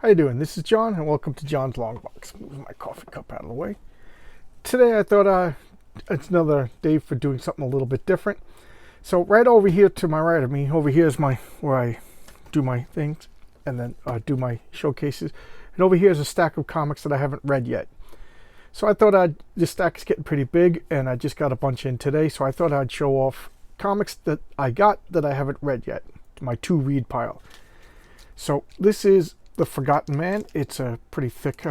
How you doing? This is John, and welcome to John's Long Box. Move my coffee cup out of the way. Today, I thought it's another day for doing something a little bit different. So right over here to my right of me, over here is my where I do my things, and then do my showcases. And over here is a stack of comics that I haven't read yet. So I thought this stack is getting pretty big, and I just got a bunch in today. So I thought I'd show off comics that I got that I haven't read yet. My to-read pile. So this is The Forgotten Man. It's a pretty thick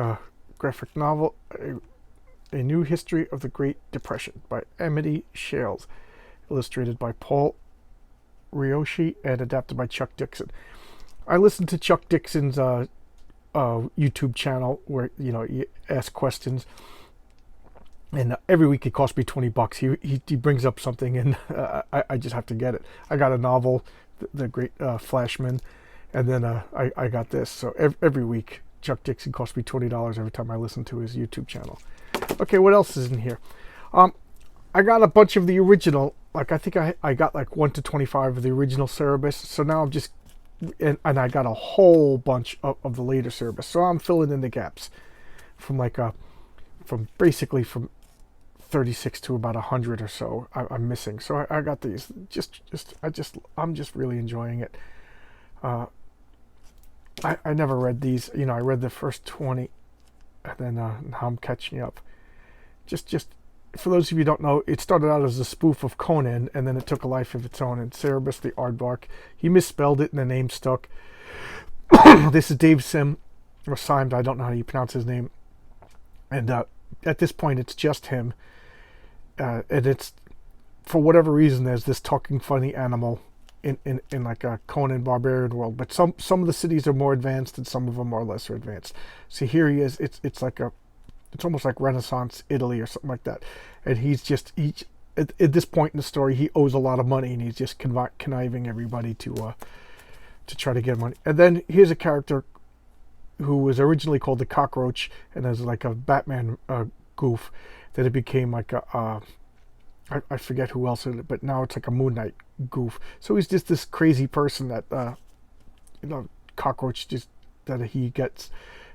graphic novel, A New History of the Great Depression by Amity Shales, illustrated by Paul Rioshi and adapted by Chuck Dixon. I listened to Chuck Dixon's YouTube channel where you ask questions, and every week it costs me $20. He brings up something, and I just have to get it. I got a novel, The Great Flashman. And then I got this. So every week, Chuck Dixon costs me $20 every time I listen to his YouTube channel. Okay, what else is in here? I got a bunch of the original. Like, I think I got like 1 to 25 of the original Cerebus. So now I'm just... And I got a whole bunch of the later Cerebus. So I'm filling in the gaps. From basically from 36 to about 100 or so I'm missing. So I got these. I'm just really enjoying it. I never read these. I read the first 20, and then now I'm catching up. Just for those of you who don't know, it started out as a spoof of Conan, and then it took a life of its own. And Cerebus the Aardvark, he misspelled it, and the name stuck. This is Dave Sim, or Simed. I don't know how you pronounce his name. And at this point, it's just him. And it's, for whatever reason, there's this talking funny animal in like a Conan Barbarian world, but some of the cities are more advanced and some of them are lesser advanced. So here he is. It's almost like Renaissance Italy or something like that. And at this point in the story, he owes a lot of money, and he's just conniving everybody to try to get money. And then here's a character who was originally called the Cockroach, and as like a Batman goof, that it became like I forget who else in it, but now it's like a Moon Knight goof. So he's just this crazy person that cockroach just that he gets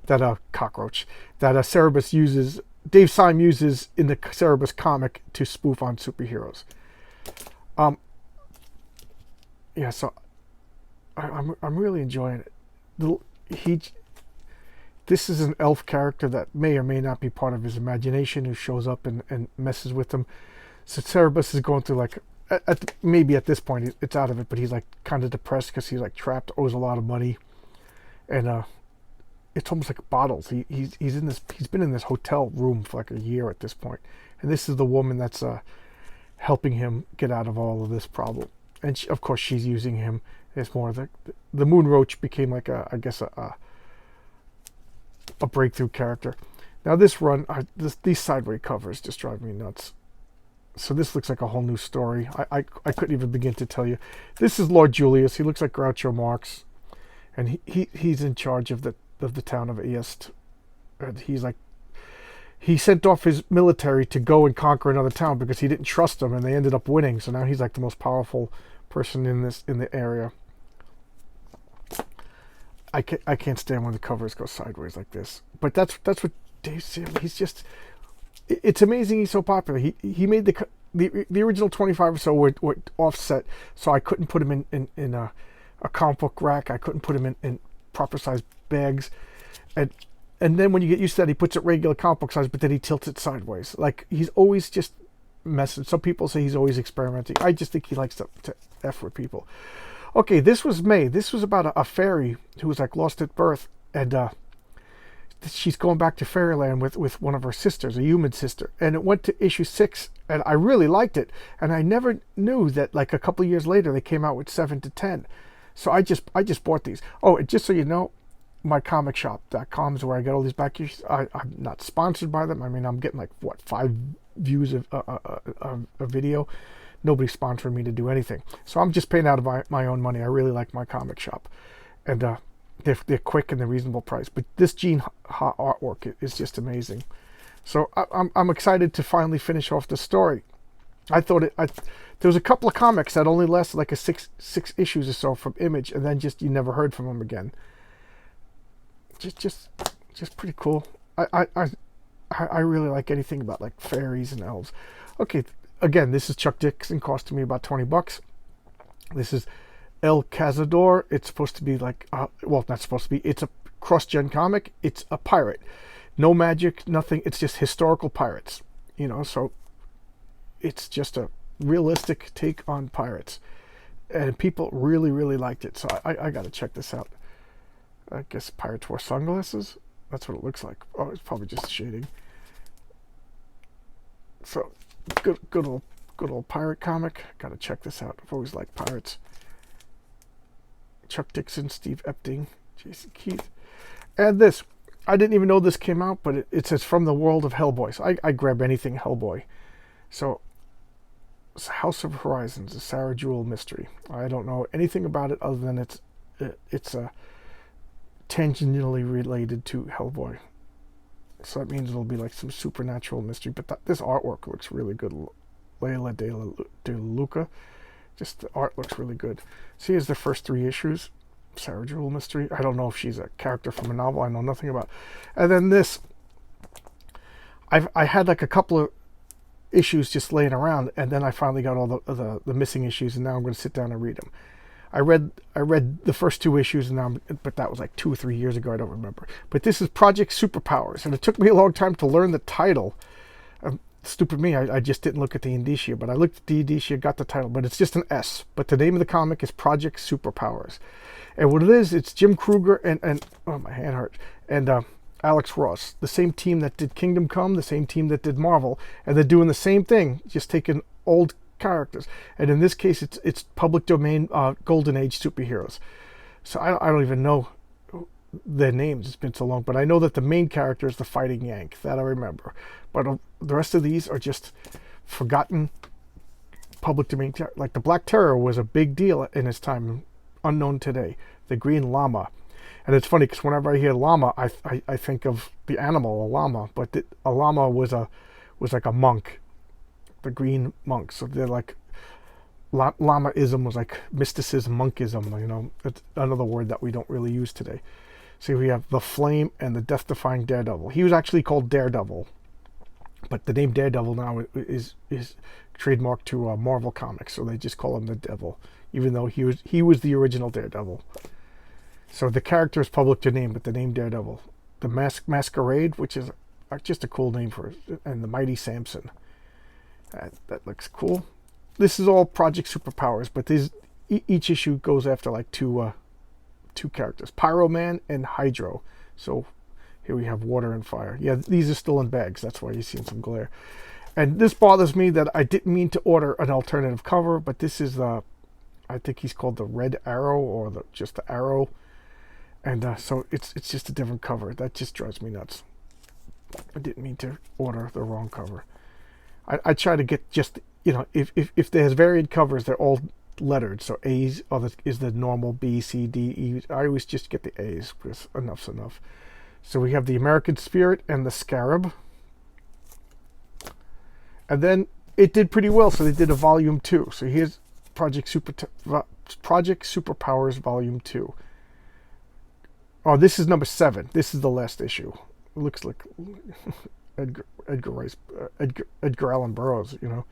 that cockroach that Cerebus uses. Dave Syme uses in the Cerebus comic to spoof on superheroes. Yeah, so I'm really enjoying it. This is an elf character that may or may not be part of his imagination, who shows up and messes with him. So Cerebus is going through like, maybe at this point it's out of it, but he's like kind of depressed because he's like trapped, owes a lot of money, and it's almost like bottles. He's been in this hotel room for like a year at this point, and this is the woman that's helping him get out of all of this problem, and of course she's using him as more the Moon Roach became like I guess a breakthrough character. Now this run, these sideway covers just drive me nuts. So this looks like a whole new story. I couldn't even begin to tell you. This is Lord Julius. He looks like Groucho Marx, and he's in charge of the town of Est. And he sent off his military to go and conquer another town because he didn't trust them, and they ended up winning. So now he's like the most powerful person in the area. I can't stand when the covers go sideways like this. But that's what Dave Sim. It's amazing he's so popular. He made the original 25 or so were offset, so I couldn't put him in a comic book rack. I couldn't put him in proper size bags, and then when you get used to that, he puts it regular comic book size, but then he tilts it sideways. Like, he's always just messing. Some people say he's always experimenting. I just think he likes to F with people. Okay, this was May. This was about a fairy who was like lost at birth, and she's going back to fairyland with one of her sisters, a human sister, and it went to issue 6, and I really liked it, and I never knew that like a couple of years later they came out with 7 to 10. So I just bought these. Oh, and just so you know, mycomicshop.com is where I get all these back issues. I'm not sponsored by them. I mean, I'm getting like 5 views of a video. Nobody's sponsoring me to do anything, so I'm just paying out of my own money. I really like my comic shop, and they're quick and they're reasonable price. But this Gene Ha artwork is just amazing. So I'm excited to finally finish off the story. I thought there was a couple of comics that only lasted like six issues or so from Image, and then just you never heard from them again. just pretty cool. I really like anything about like fairies and elves. Okay, again, this is Chuck Dixon, costing me about $20. This is El Cazador. It's supposed to be like, well, not supposed to be. It's a cross-gen comic. It's a pirate. No magic, nothing. It's just historical pirates. You know, so it's just a realistic take on pirates. And people really, really liked it. So I got to check this out. I guess pirates wore sunglasses. That's what it looks like. Oh, it's probably just shading. So good old pirate comic. Got to check this out. I've always liked pirates. Chuck Dixon, Steve Epting, Jason Keith. And this, I didn't even know this came out, but it says From the World of Hellboy. So I grab anything Hellboy. So it's House of Horizons, a Sarah Jewell mystery. I don't know anything about it other than it's tangentially related to Hellboy. So that means it'll be like some supernatural mystery. But this artwork looks really good. Leila de Luca. Just the art looks really good. So here's the first 3 issues. Sarah Jewell mystery. I don't know if she's a character from a novel. I know nothing about. And then this, I had like a couple of issues just laying around, and then I finally got all the missing issues, and now I'm going to sit down and read them. I read the first 2 issues, and now but that was like 2 or 3 years ago. I don't remember. But this is Project Superpowers, and it took me a long time to learn the title. Stupid me, I just didn't look at the indicia, but I looked at the indicia, got the title, but it's just an S. But the name of the comic is Project Superpowers. And what it is, it's Jim Krueger and oh, my hand hurts, and Alex Ross, the same team that did Kingdom Come, the same team that did Marvel, and they're doing the same thing, just taking old characters. And in this case, it's public domain Golden Age superheroes. So I don't even know their names, it's been so long, but I know that the main character is the Fighting Yank. That I remember. But the rest of these are just forgotten public domain. Like the Black Terror was a big deal in its time, unknown today. The Green Llama. And it's funny because whenever I hear llama, I think of the animal, a llama. But a llama was like a monk, the green monk. So they're like, Lamaism was like mysticism, monkism. You know, it's another word that we don't really use today. So we have the Flame and the Death-Defying Daredevil. He was actually called Daredevil, but the name Daredevil now is trademarked to Marvel Comics, so they just call him the Devil, even though he was the original Daredevil. So the character is public domain, but the name Daredevil. The Masquerade, which is just a cool name for it, and the Mighty Samson. That looks cool. This is all Project Superpowers, but each issue goes after like two characters, Pyroman and Hydro. So here we have water and fire. Yeah, these are still in bags. That's why you're seeing some glare. And this bothers me that I didn't mean to order an alternative cover, but this is I think he's called the Red Arrow or just the Arrow. And so it's just a different cover. That just drives me nuts. I didn't mean to order the wrong cover. I try to get just, you know, if there's varied covers, they're all lettered. So A's is the normal, B, C, D, E. I always just get the A's because enough's enough. So we have the American Spirit and the Scarab. And then it did pretty well, so they did a volume 2. So here's Project Superpowers Volume 2. Oh, this is number 7. This is the last issue. It looks like Edgar Allan Burroughs, you know.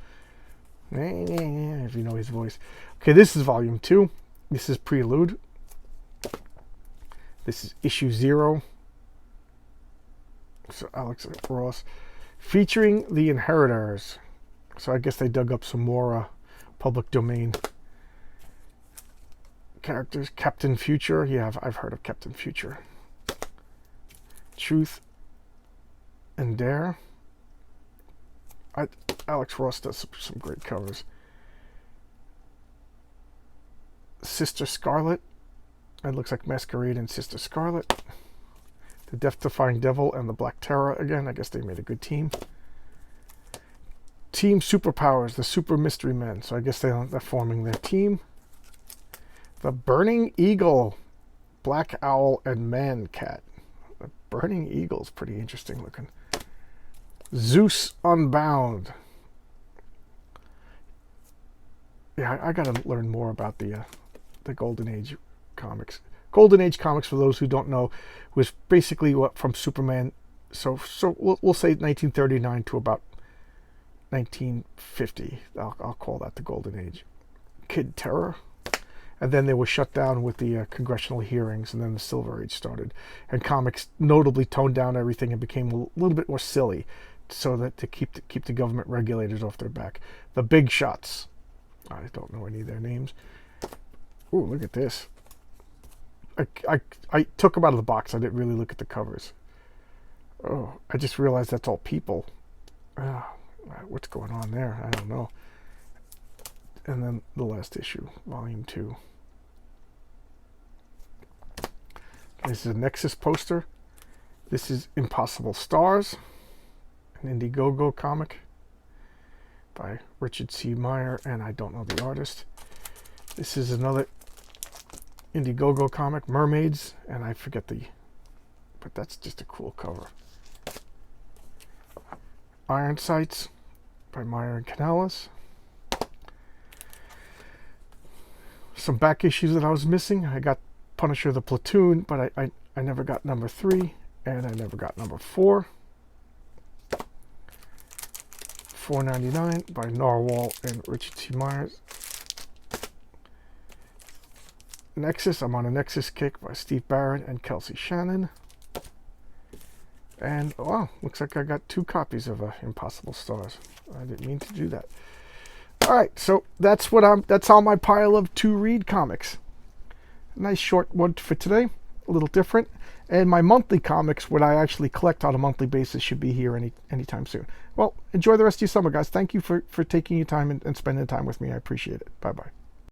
If you know his voice. Okay, this is volume 2. This is Prelude. This is issue 0. So Alex Ross. Featuring the Inheritors. So I guess they dug up some more public domain characters. Captain Future. Yeah, I've heard of Captain Future. Truth and Dare. Alex Ross does some great covers. Sister Scarlet. It looks like Masquerade and Sister Scarlet. The Death-Defying Devil and the Black Terror again. I guess they made a good team. Team Superpowers, the Super Mystery Men. So I guess they're forming their team. The Burning Eagle, Black Owl and Man Cat. The Burning Eagle's pretty interesting looking. Zeus Unbound. Yeah, I gotta learn more about the Golden Age comics. Golden Age comics, for those who don't know, was basically what from Superman. So we'll say 1939 to about 1950. I'll call that the Golden Age. Kid Terror. And then they were shut down with the congressional hearings, and then the Silver Age started. And comics notably toned down everything and became a little bit more silly, so that to keep the government regulators off their back. The Big Shots. I don't know any of their names. Ooh, look at this. I took them out of the box. I didn't really look at the covers. Oh, I just realized that's all people. What's going on there? I don't know. And then the last issue, volume 2. This is a Nexus poster. This is Impossible Stars, an Indiegogo comic by Richard C. Meyer, and I don't know the artist. This is another Indiegogo comic, Mermaids, and I forget but that's just a cool cover. Iron Sights by Meyer and Canales. Some back issues that I was missing. I got Punisher the Platoon, but I never got number 3, and I never got number 4. $4.99 by Narwhal and Richard C. Myers. Nexus, I'm on a Nexus kick by Steve Barron and Kelsey Shannon. And wow, looks like I got 2 copies of Impossible Stars. I didn't mean to do that. All right, so that's on my pile of to read comics. Nice short one for today, a little different. And my monthly comics, what I actually collect on a monthly basis, should be here anytime soon. Well, enjoy the rest of your summer, guys. Thank you for taking your time and spending time with me. I appreciate it. Bye-bye.